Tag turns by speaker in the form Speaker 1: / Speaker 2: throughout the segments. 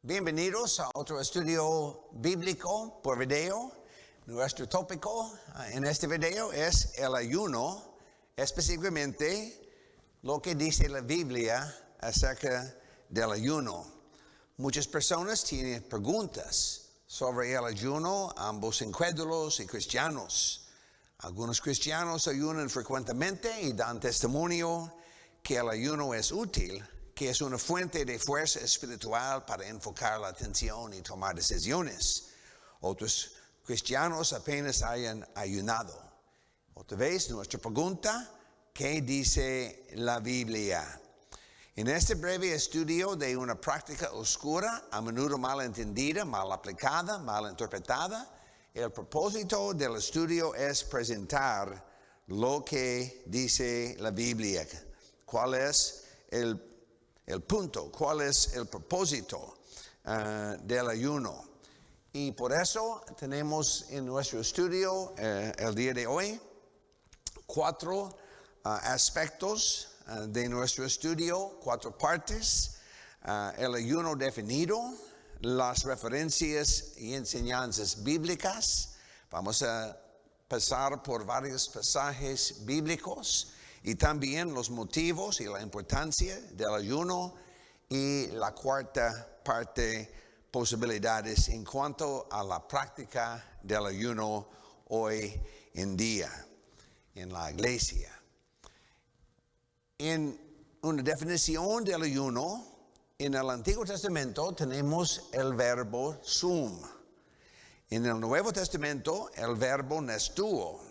Speaker 1: Bienvenidos a otro estudio bíblico por video. Nuestro tópico en este video es el ayuno, específicamente lo que dice la Biblia acerca del ayuno. Muchas personas tienen preguntas sobre el ayuno, ambos incrédulos y cristianos. Algunos cristianos ayunan frecuentemente y dan testimonio que el ayuno es útil, que es una fuente de fuerza espiritual para enfocar la atención y tomar decisiones. Otros cristianos apenas hayan ayunado. Otra vez, nuestra pregunta, ¿qué dice la Biblia? En este breve estudio de una práctica oscura, a menudo mal entendida, mal aplicada, mal interpretada, el propósito del estudio es presentar lo que dice la Biblia. ¿Cuál es el punto? ¿Cuál es el propósito del ayuno? Y por eso tenemos en nuestro estudio el día de hoy 4 aspectos de nuestro estudio, 4 partes. El ayuno definido, las referencias y enseñanzas bíblicas. Vamos a pasar por varios pasajes bíblicos y también los motivos y la importancia del ayuno, y la cuarta parte, posibilidades en cuanto a la práctica del ayuno hoy en día en la iglesia. En una definición del ayuno, en el Antiguo Testamento tenemos el verbo sum. En el Nuevo Testamento el verbo nestuo.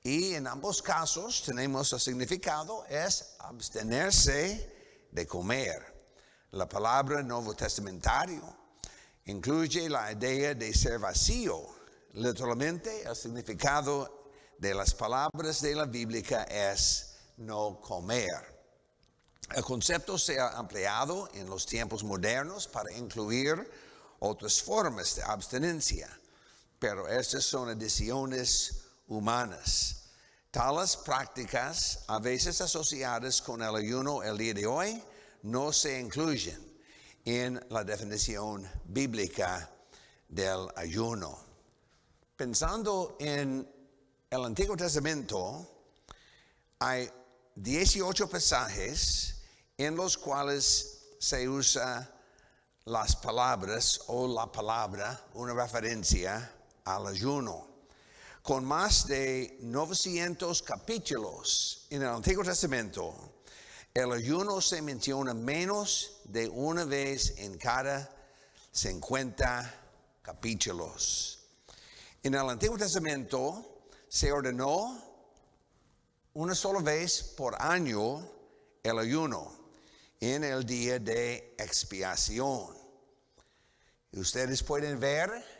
Speaker 1: Y en ambos casos tenemos el significado es abstenerse de comer. La palabra nuevo testamentario incluye la idea de ser vacío. Literalmente el significado de las palabras de la Biblia es no comer. El concepto se ha ampliado en los tiempos modernos para incluir otras formas de abstinencia, pero estas son adiciones humanas. Tales prácticas, a veces asociadas con el ayuno el día de hoy, no se incluyen en la definición bíblica del ayuno. Pensando en el Antiguo Testamento, hay 18 pasajes en los cuales se usa las palabras o la palabra, una referencia al ayuno. Con más de 900 capítulos en el Antiguo Testamento, el ayuno se menciona menos de una vez en cada 50 capítulos. En el Antiguo Testamento se ordenó una sola vez por año el ayuno, en el día de expiación. Y ustedes pueden ver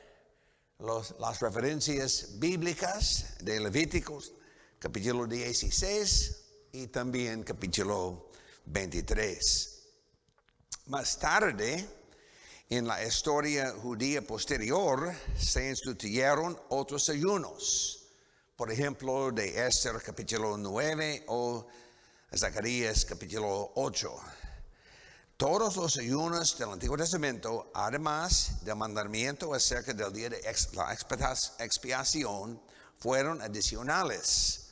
Speaker 1: las referencias bíblicas de Levíticos, capítulo 16 y también capítulo 23. Más tarde, en la historia judía posterior, se instituyeron otros ayunos. Por ejemplo, de Esther capítulo 9 o Zacarías capítulo 8. Todos los ayunos del Antiguo Testamento, además del mandamiento acerca del día de la expiación, fueron adicionales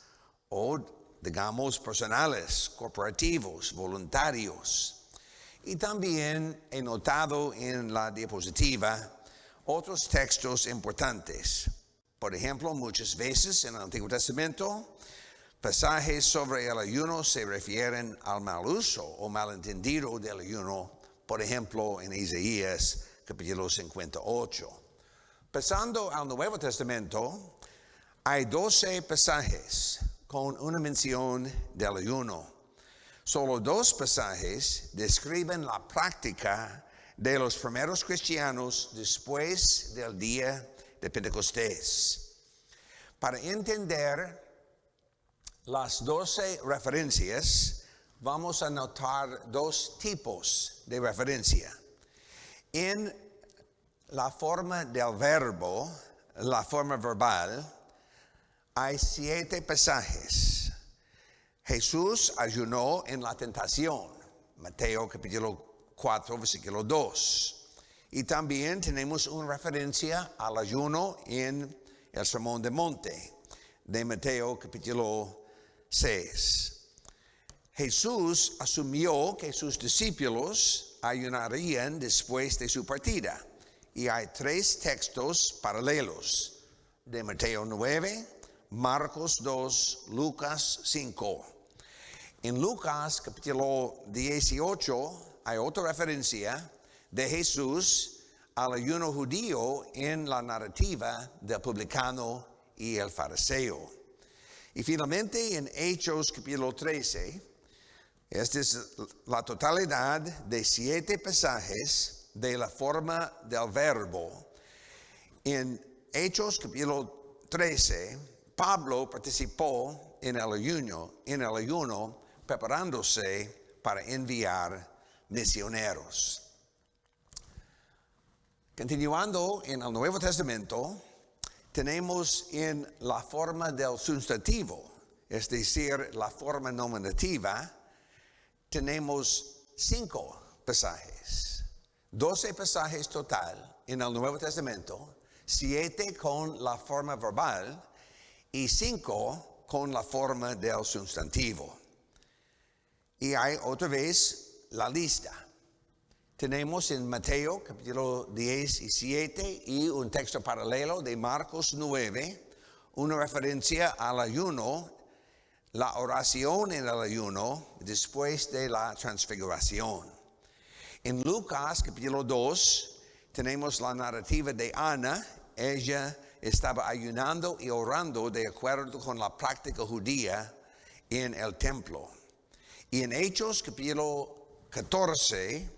Speaker 1: o, digamos, personales, corporativos, voluntarios. Y también he notado en la diapositiva otros textos importantes. Por ejemplo, muchas veces en el Antiguo Testamento, pasajes sobre el ayuno se refieren al mal uso o malentendido del ayuno. Por ejemplo, en Isaías capítulo 58. Pasando al Nuevo Testamento, hay 12 pasajes con una mención del ayuno. Solo 2 pasajes describen la práctica de los primeros cristianos después del día de Pentecostés. Para entender las 12 referencias, vamos a notar 2 tipos de referencia. En la forma del verbo, la forma verbal, hay 7 pasajes. Jesús ayunó en la tentación, Mateo capítulo 4, versículo 2. Y también tenemos una referencia al ayuno en el Sermón del Monte de Mateo capítulo 6. Jesús asumió que sus discípulos ayunarían después de su partida. Y hay 3 textos paralelos de Mateo 9, Marcos 2, Lucas 5. En Lucas capítulo 18 hay otra referencia de Jesús al ayuno judío en la narrativa del publicano y el fariseo. Y finalmente en Hechos capítulo 13, esta es la totalidad de 7 pasajes de la forma del verbo. En Hechos capítulo 13, Pablo participó en el ayuno preparándose para enviar misioneros. Continuando en el Nuevo Testamento, tenemos en la forma del sustantivo, es decir, la forma nominativa, tenemos 5 pasajes, 12 pasajes total en el Nuevo Testamento, 7 con la forma verbal y 5 con la forma del sustantivo. Y hay otra vez la lista. Tenemos en Mateo capítulo 17 y un texto paralelo de Marcos 9, una referencia al ayuno, la oración en el ayuno después de la transfiguración. En Lucas capítulo 2 tenemos la narrativa de Ana. Ella estaba ayunando y orando de acuerdo con la práctica judía en el templo. Y en Hechos capítulo 14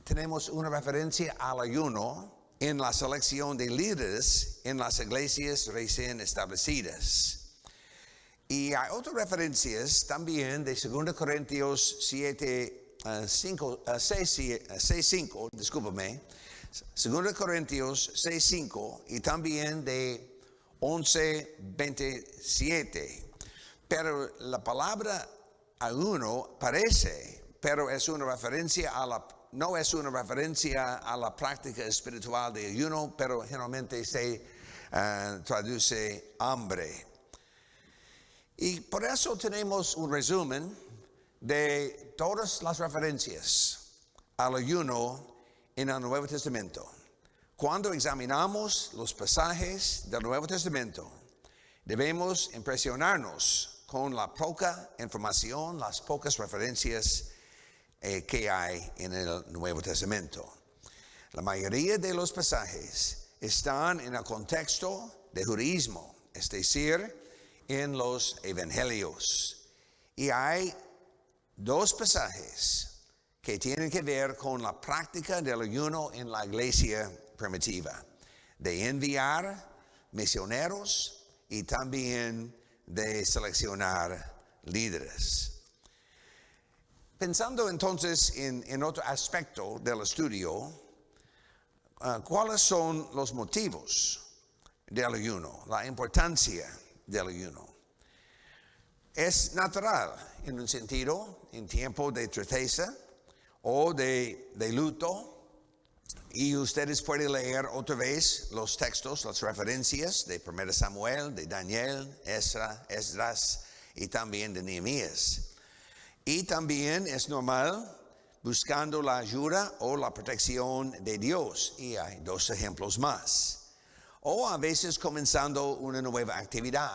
Speaker 1: tenemos una referencia al ayuno en la selección de líderes en las iglesias recién establecidas. Y hay otras referencias también de 2 Corintios 6:5, discúlpame, 2 Corintios 6:5 y también de 11:27. Pero la palabra ayuno parece, pero es una referencia no es una referencia a la práctica espiritual de ayuno, pero generalmente se traduce hambre. Y por eso tenemos un resumen de todas las referencias al ayuno en el Nuevo Testamento. Cuando examinamos los pasajes del Nuevo Testamento, debemos impresionarnos con la poca información, las pocas referencias que hay en el Nuevo Testamento. La mayoría de los pasajes están en el contexto de judaísmo, es decir, en los evangelios. Y hay 2 pasajes que tienen que ver con la práctica del ayuno en la iglesia primitiva, de enviar misioneros y también de seleccionar líderes. Pensando entonces en otro aspecto del estudio, ¿cuáles son los motivos del ayuno? La importancia del ayuno. Es natural en un sentido, en tiempo de tristeza o de luto, y ustedes pueden leer otra vez los textos, las referencias de 1 Samuel, de Daniel, Esdras y también de Nehemías. Y también es normal buscando la ayuda o la protección de Dios. Y hay 2 ejemplos más. O a veces comenzando una nueva actividad,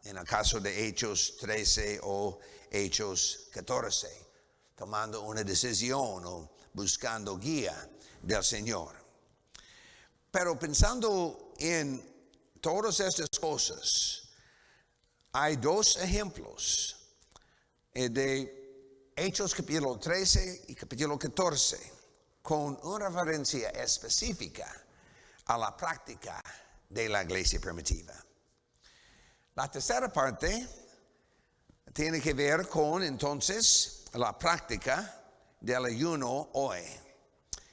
Speaker 1: en el caso de Hechos 13 o Hechos 14, tomando una decisión o buscando guía del Señor. Pero pensando en todas estas cosas, hay 2 ejemplos de Hechos capítulo 13 y capítulo 14 con una referencia específica a la práctica de la iglesia primitiva. La tercera parte tiene que ver con entonces la práctica del ayuno hoy.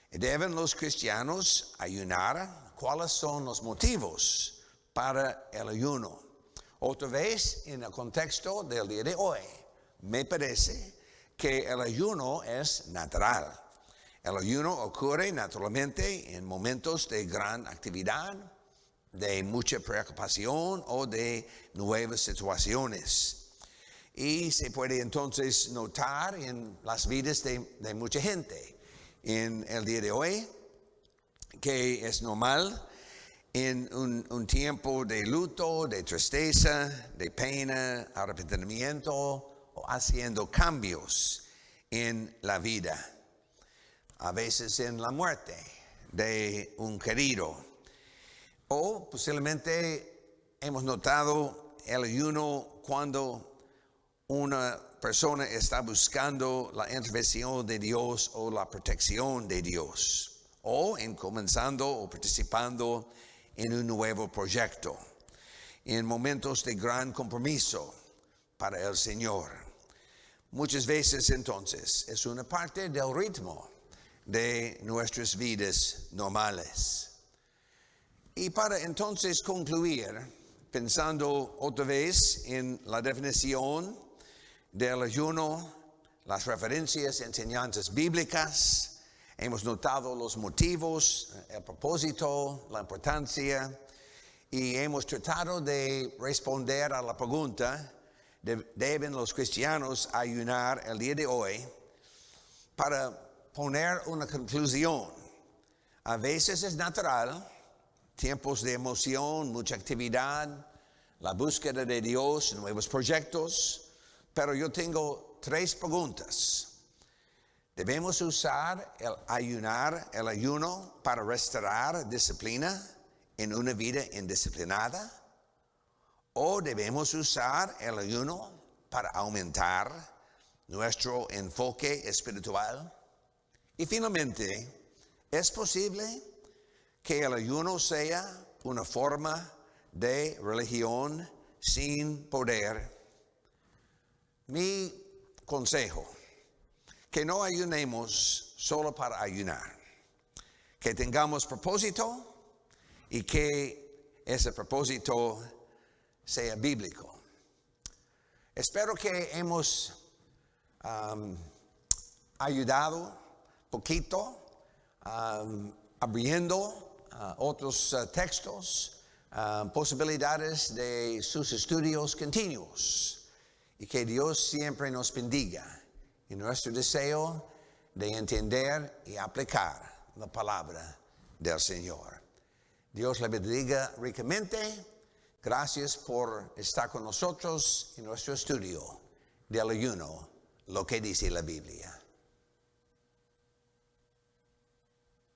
Speaker 1: ¿Deben los cristianos ayunar? ¿Cuáles son los motivos para el ayuno? Otra vez, en el contexto del día de hoy, me parece que el ayuno es natural. El ayuno ocurre naturalmente en momentos de gran actividad, de mucha preocupación o de nuevas situaciones. Y se puede entonces notar en las vidas de mucha gente en el día de hoy que es normal en un tiempo de luto, de tristeza, de pena, arrepentimiento o haciendo cambios en la vida. A veces en la muerte de un querido. O posiblemente hemos notado el ayuno cuando una persona está buscando la intervención de Dios o la protección de Dios. O en comenzando o participando en un nuevo proyecto. En momentos de gran compromiso para el Señor. Muchas veces entonces es una parte del ritmo de nuestras vidas normales. Y para entonces concluir, pensando otra vez en la definición del ayuno, las referencias, enseñanzas bíblicas, hemos notado los motivos, el propósito, la importancia, y hemos tratado de responder a la pregunta, ¿deben los cristianos ayunar el día de hoy? Para poner una conclusión. A veces es natural, tiempos de emoción, mucha actividad, la búsqueda de Dios, nuevos proyectos, pero yo tengo 3 preguntas. ¿Debemos usar el ayuno para restaurar disciplina en una vida indisciplinada? ¿O debemos usar el ayuno para aumentar nuestro enfoque espiritual? Y finalmente, ¿es posible que el ayuno sea una forma de religión sin poder? Mi consejo: que no ayunemos solo para ayunar, que tengamos propósito y que ese propósito sea bíblico. Espero que hemos ayudado poquito, abriendo otros textos, posibilidades de sus estudios continuos, y que Dios siempre nos bendiga en nuestro deseo de entender y aplicar la palabra del Señor. Dios le bendiga ricamente. Gracias por estar con nosotros en nuestro estudio del ayuno, lo que dice la Biblia.